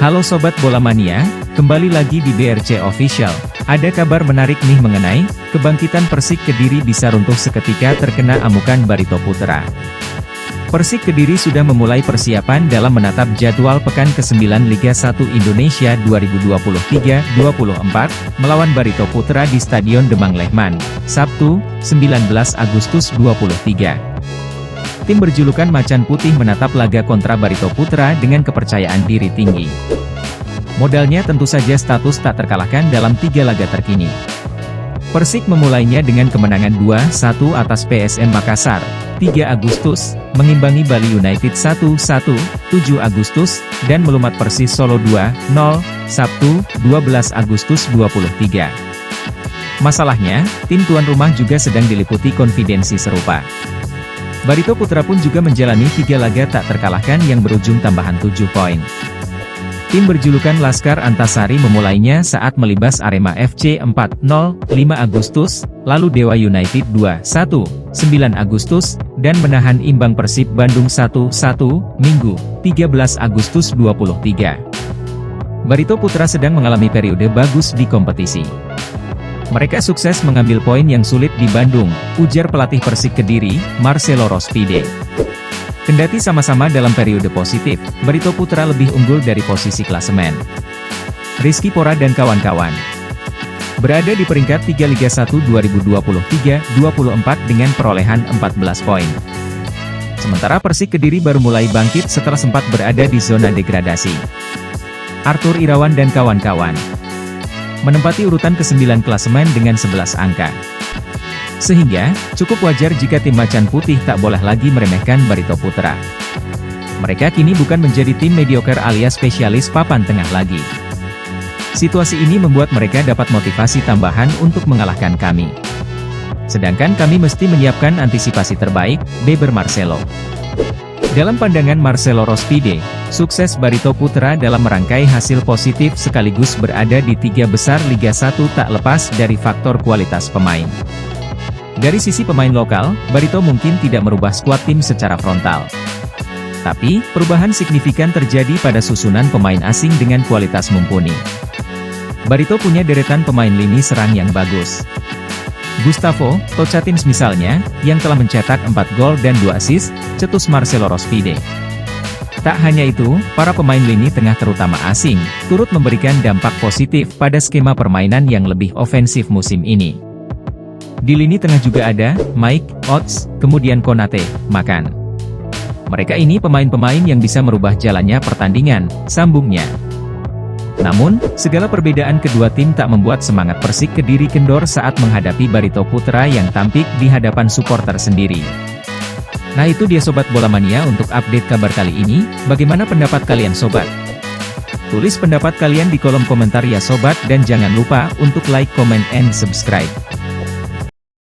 Halo Sobat Bola Mania, kembali lagi di BRC Official. Ada kabar menarik nih mengenai kebangkitan Persik Kediri bisa runtuh seketika terkena amukan Barito Putra. Persik Kediri sudah memulai persiapan dalam menatap jadwal pekan ke-9 Liga 1 Indonesia 2023-24, melawan Barito Putra di Stadion Demang Lehman, Sabtu, 19 Agustus 2023. Tim berjulukan Macan Putih menatap laga kontra Barito Putra dengan kepercayaan diri tinggi. Modalnya tentu saja status tak terkalahkan dalam 3 laga terkini. Persik memulainya dengan kemenangan 2-1 atas PSM Makassar, 3 Agustus, mengimbangi Bali United 1-1, 7 Agustus, dan melumat Persis Solo 2-0, Sabtu, 12 Agustus 2023. Masalahnya, tim tuan rumah juga sedang diliputi konfidensi serupa. Barito Putra pun juga menjalani 3 laga tak terkalahkan yang berujung tambahan 7 poin. Tim berjulukan Laskar Antasari memulainya saat melibas Arema FC 4-0, 5 Agustus, lalu Dewa United 2-1, 9 Agustus, dan menahan imbang Persib Bandung 1-1, Minggu, 13 Agustus 2023. Barito Putra sedang mengalami periode bagus di kompetisi. Mereka sukses mengambil poin yang sulit di Bandung, ujar pelatih Persik Kediri, Marcelo Rospide. Kendati sama-sama dalam periode positif, Barito Putra lebih unggul dari posisi klasemen. Rizky Pora dan kawan-kawan berada di peringkat 3 Liga 1 2023-24 dengan perolehan 14 poin. Sementara Persik Kediri baru mulai bangkit setelah sempat berada di zona degradasi. Arthur Irawan dan kawan-kawan menempati urutan ke-9 klasemen dengan 11 angka. Sehingga, cukup wajar jika tim Macan Putih tak boleh lagi meremehkan Barito Putra. Mereka kini bukan menjadi tim mediocre alias spesialis papan tengah lagi. Situasi ini membuat mereka dapat motivasi tambahan untuk mengalahkan kami. Sedangkan kami mesti menyiapkan antisipasi terbaik, beber Marcelo. Dalam pandangan Marcelo Rospide, sukses Barito Putra dalam merangkai hasil positif sekaligus berada di 3 besar Liga 1 tak lepas dari faktor kualitas pemain. Dari sisi pemain lokal, Barito mungkin tidak merubah skuad tim secara frontal. Tapi, perubahan signifikan terjadi pada susunan pemain asing dengan kualitas mumpuni. Barito punya deretan pemain lini serang yang bagus. Gustavo Tocatins misalnya, yang telah mencetak 4 gol dan 2 assist, cetus Marcelo Rospide. Tak hanya itu, para pemain lini tengah terutama asing, turut memberikan dampak positif pada skema permainan yang lebih ofensif musim ini. Di lini tengah juga ada Mike, Ots, kemudian Konate, Makan. Mereka ini pemain-pemain yang bisa merubah jalannya pertandingan, sambungnya. Namun, segala perbedaan kedua tim tak membuat semangat Persik Kediri kendor saat menghadapi Barito Putra yang tampik di hadapan supporter sendiri. Nah itu dia Sobat Bola Mania untuk update kabar kali ini, bagaimana pendapat kalian Sobat? Tulis pendapat kalian di kolom komentar ya Sobat dan jangan lupa untuk like, comment, and subscribe.